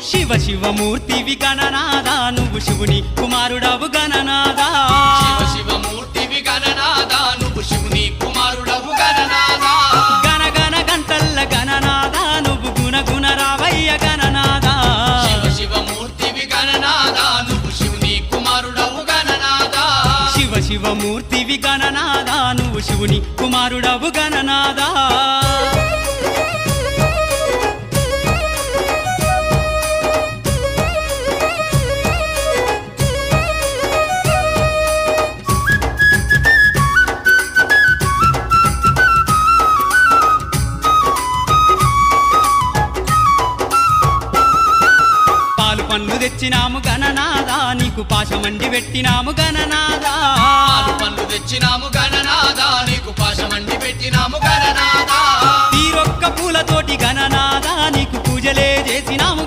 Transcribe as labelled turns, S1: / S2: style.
S1: శివ శివమూర్తివి గణనాదా నువ్వు శివుని కుమారుడవు గణనాదా
S2: శివ శివమూర్తివి గణనాదా నువ్వు శివుని కుమారుడవు గణనాదా
S1: గణ గణ గంటల్ల గణనాదా నువ్వు గుణ గుణ రావయ్య గణనాదా
S2: శివ శివమూర్తివి గణనాదా నువ్వు శివుని కుమారుడవు గణనాదా
S1: శివ శివమూర్తివి గణనాదా నువ్వు శివుని కుమారుడవు గణనాదా పండ్లు తెచ్చినాము గణనాదా నీకు పాశమండి పెట్టినాము గణనాదా
S2: పాలు పండ్లు తెచ్చినాము గణనాదా నీకు పాశమండి పెట్టినాము గణనాదా
S1: తీరొక్క పూలతోటి గణనాదా నీకు పూజలే చేసినాము